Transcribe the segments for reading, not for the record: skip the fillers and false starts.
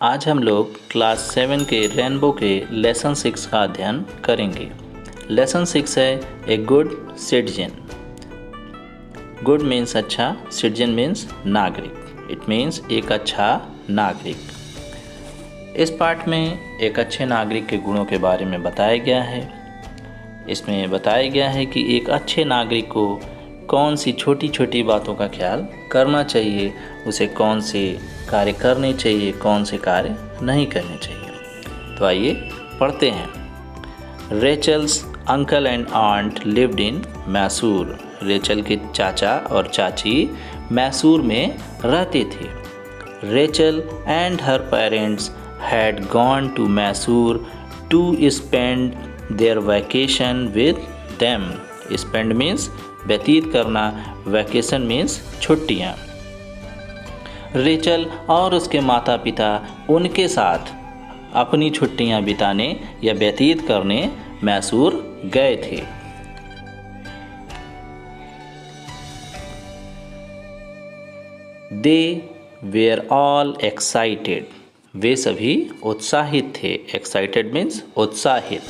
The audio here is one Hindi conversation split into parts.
आज हम लोग क्लास 7 के रेनबो के लेसन 6 का अध्ययन करेंगे। लेसन 6 है a good citizen. Good means अच्छा, सिटीजन मीन्स नागरिक। इट मीन्स एक अच्छा नागरिक। इस पाठ में एक अच्छे नागरिक के गुणों के बारे में बताया गया है। इसमें बताया गया है कि एक अच्छे नागरिक को कौन सी छोटी छोटी बातों का ख्याल करना चाहिए, उसे कौन से कार्य करने चाहिए, कौन से कार्य नहीं करने चाहिए। तो आइए पढ़ते हैं। Rachel's uncle and aunt lived in Mysore. Rachel के चाचा और चाची मैसूर में रहते थे। Rachel and her parents had gone to Mysore to spend their vacation with them. Spend means व्यतीत करना, वैकेशन मीन्स छुट्टियाँ। रेचल और उसके माता पिता उनके साथ अपनी छुट्टियाँ बिताने या व्यतीत करने मैसूर गए थे। They were all excited. वे सभी उत्साहित थे। एक्साइटेड मीन्स उत्साहित।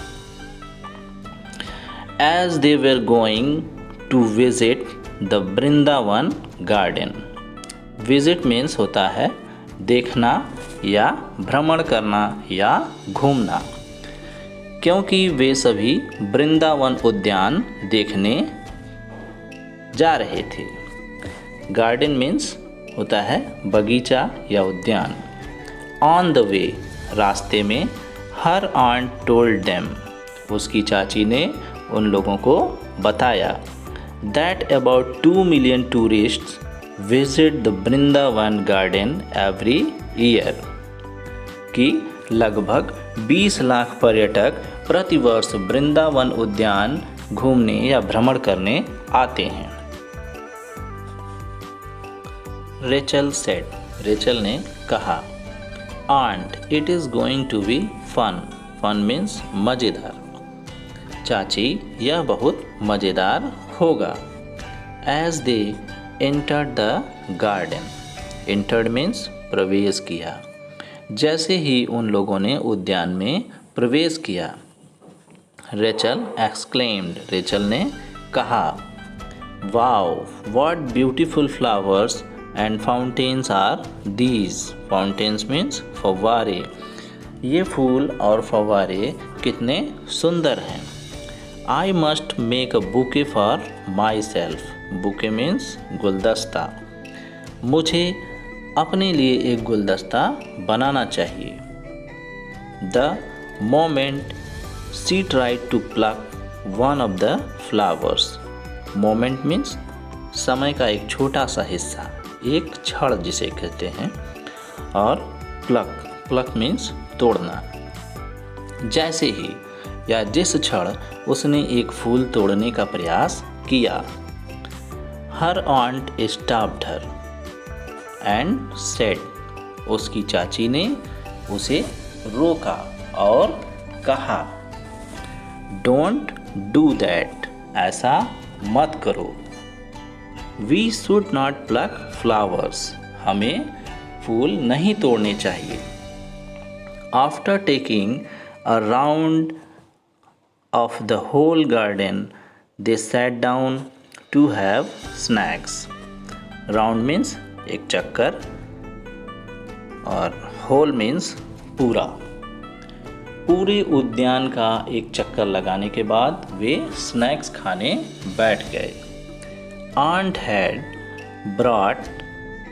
As they were going to visit the Vrindavan garden. Visit means होता है देखना या भ्रमण करना या घूमना। क्योंकि वे सभी वृंदावन उद्यान देखने जा रहे थे। गार्डन मीन्स होता है बगीचा या उद्यान। ऑन द वे, रास्ते में, हर आंट टोल्ड देम, उसकी चाची ने उन लोगों को बताया that about 2 million tourists visit the Vrindavan garden every year, कि लगभग 20 लाख पर्यटक प्रतिवर्ष वृंदावन उद्यान घूमने या भ्रमण करने आते हैं। रेचल सेड, रेचल ने कहा, aunt it is going to be fun. Fun means मज़ेदार। चाची, यह बहुत मज़ेदार होगा। As they entered the garden. Entered means प्रवेश किया। जैसे ही उन लोगों ने उद्यान में प्रवेश किया। रेचल एक्सक्लेम्ड, रेचल ने कहा, wow what beautiful flowers and fountains are these. Fountains means फव्वारे। ये फूल और फव्वारे कितने सुंदर हैं। I must make a bouquet for myself. Bouquet means गुलदस्ता। मुझे अपने लिए एक गुलदस्ता बनाना चाहिए। The moment she tried to pluck one of the flowers. Moment means समय का एक छोटा सा हिस्सा, एक छड़ जिसे कहते हैं। और pluck means तोड़ना। जैसे ही या जिस क्षण उसने एक फूल तोड़ने का प्रयास किया। Her aunt stopped her and said, उसकी चाची ने उसे रोका और कहा, डोंट डू दैट, ऐसा मत करो। We should not pluck flowers, हमें फूल नहीं तोड़ने चाहिए। After taking a round of the whole garden, they sat down to have snacks. Round means एक चक्कर और whole means पूरा। पूरे उद्यान का एक चक्कर लगाने के बाद वे स्नैक्स खाने बैठ गए। Aunt had brought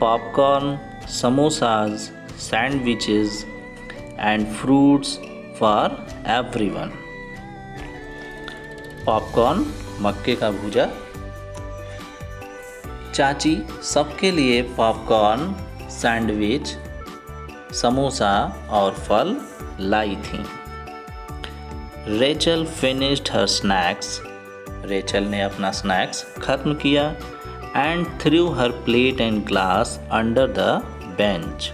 popcorn, samosas, sandwiches and fruits for everyone. Popcorn मक्के का भूजा। चाची सबके लिए पॉपकॉर्न, सैंडविच, समोसा और फल लाई थी। रेचल फिनिश्ड हर स्नैक्स। रेचल ने अपना स्नैक्स खत्म किया। And through her plate and glass under the bench.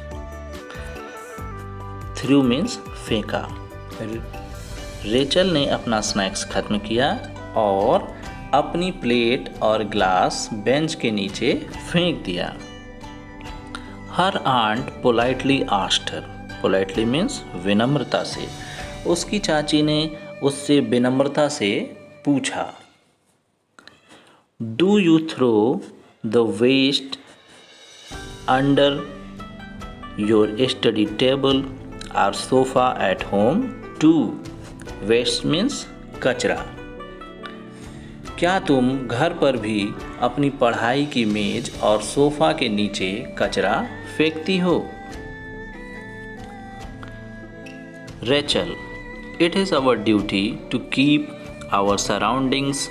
Through means फेंका। रेचल ने अपना स्नैक्स खत्म किया और अपनी प्लेट और ग्लास बेंच के नीचे फेंक दिया। Her aunt politely asked her, politely means विनम्रता से। उसकी चाची ने उससे विनम्रता से पूछा, do you throw the waste under your study table और sofa at home too? Waste means कचरा। क्या तुम घर पर भी अपनी पढ़ाई की मेज और सोफा के नीचे कचरा फेंकती हो? Rachel, it is our duty to keep our surroundings,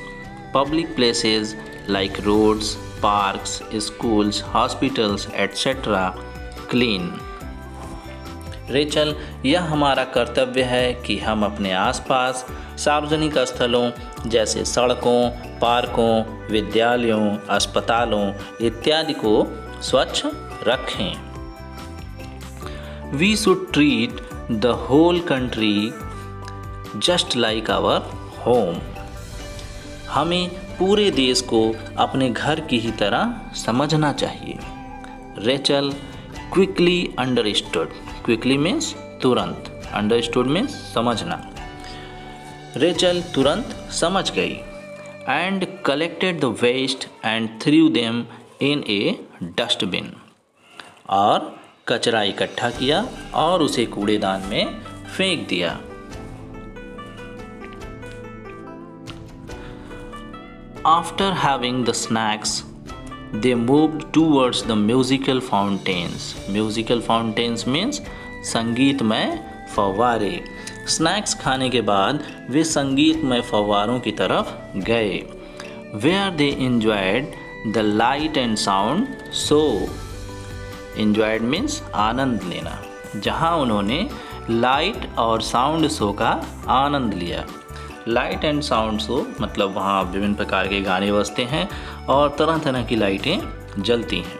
public places like roads, parks, schools, hospitals etcetera clean. Rachel, यह हमारा कर्तव्य है कि हम अपने आसपास सार्वजनिक स्थलों जैसे सड़कों, पार्कों, विद्यालयों, अस्पतालों इत्यादि को स्वच्छ रखें। We should treat the whole country just like our home. हमें पूरे देश को अपने घर की ही तरह समझना चाहिए। Rachel quickly understood. Quickly means तुरंत, अंडरस्टूड मीन्स समझना। रेचल तुरंत समझ गई। And collected the waste and threw them in a dustbin. और कचरा इकट्ठा किया और उसे कूड़ेदान में फेंक दिया। After having the snacks, they moved towards the musical fountains. Musical fountains means संगीतमय फव्वारे। स्नैक्स खाने के बाद वे संगीतमय फव्वारों की तरफ गए। Where they enjoyed the light and sound show. Enjoyed means आनंद लेना। जहाँ उन्होंने लाइट और साउंड शो का आनंद लिया। लाइट एंड साउंड शो मतलब वहाँ विभिन्न प्रकार के गाने बजते हैं और तरह तरह की लाइटें जलती हैं,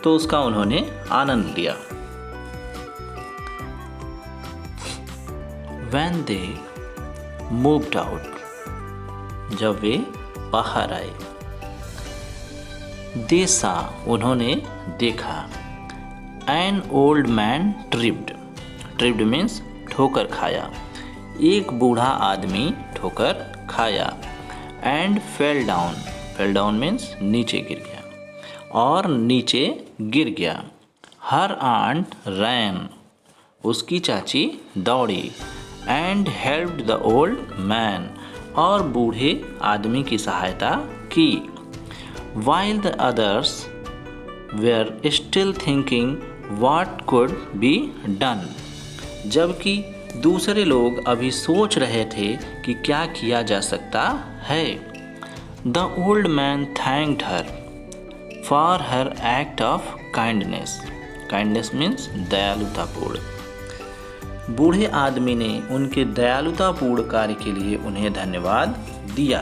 तो उसका उन्होंने आनंद लिया। When they moved out, जब वे बाहर आए। They saw, उन्होंने देखा। An old man tripped. Tripped means ठोकर खाया। एक बूढ़ा आदमी ठोकर खाया। And fell down. Fell down means नीचे गिर गया और नीचे गिर गया। Her aunt ran. उसकी चाची दौड़ी। And helped the old man. और बूढ़े आदमी की सहायता की। While the others were still thinking what could be done. जबकि दूसरे लोग अभी सोच रहे थे कि क्या किया जा सकता है। The old man thanked her for her act of kindness. Kindness means दयालुतापूर्ण। बूढ़े आदमी ने उनके दयालुतापूर्ण कार्य के लिए उन्हें धन्यवाद दिया।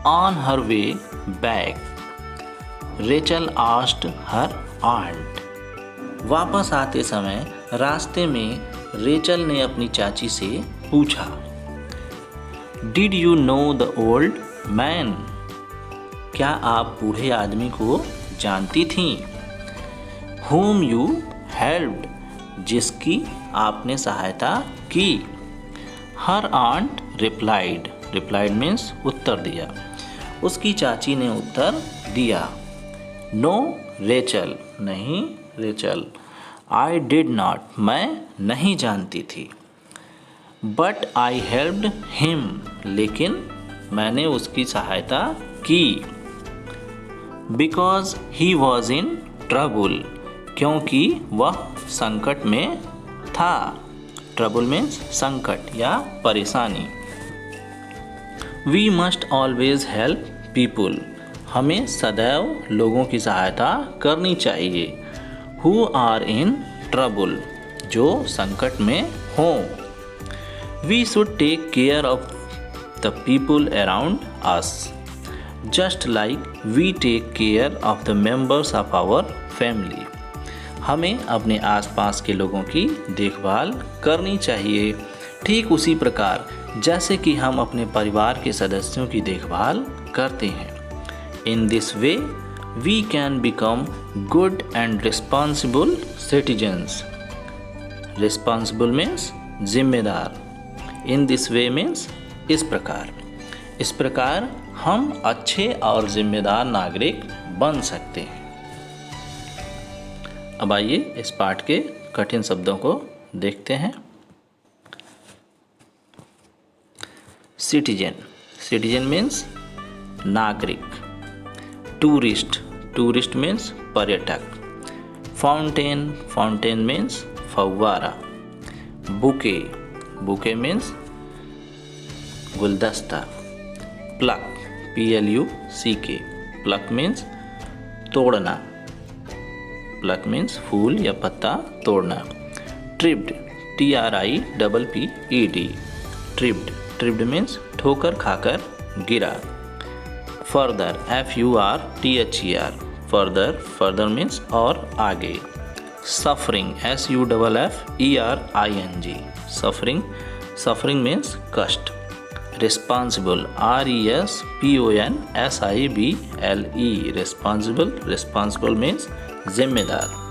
On her way back Rachel asked her aunt. वापस आते समय रास्ते में रेचल ने अपनी चाची से पूछा, did you know the old man. क्या आप बूढ़े आदमी को जानती थीं। whom you helped, जिसकी आपने सहायता की। Her aunt replied, replied means उत्तर दिया। उसकी चाची ने उत्तर दिया। No Rachel, नहीं रेचल। I did not, मैं नहीं जानती थी। But I helped him, लेकिन मैंने उसकी सहायता की। Because he was in trouble, क्योंकि वह संकट में था। ट्रबल मीन्स संकट या परेशानी। We must always help people, हमें सदैव लोगों की सहायता करनी चाहिए। Who are in trouble, जो संकट में हों। We should take care of the people around us, just like we take care of the members of our family. हमें अपने आसपास के लोगों की देखभाल करनी चाहिए, ठीक उसी प्रकार जैसे कि हम अपने परिवार के सदस्यों की देखभाल करते हैं। In this way, we can become good and responsible citizens. Responsible means जिम्मेदार, इन दिस वे मीन्स इस प्रकार। इस प्रकार हम अच्छे और जिम्मेदार नागरिक बन सकते हैं। अब आइए इस पाठ के कठिन शब्दों को देखते हैं। सिटीजन, सिटीजन मीन्स नागरिक। टूरिस्ट, टूरिस्ट मीन्स पर्यटक। फाउंटेन, फाउंटेन मीन्स फव्वारा। बुके, बुके मीन्स गुलदस्ता। प्लक, PLUCK, प्लक मीन्स तोड़ना। प्लक मीन्स फूल या पत्ता तोड़ना। Tripped, TRIPPED, tripped, tripped means ठोकर खाकर गिरा। Further, FURTHER, further, further means और आगे। Suffering, SUFFERING, suffering, suffering means कष्ट। Responsible, RESPONSIBLE, responsible, responsible means जिम्मेदार।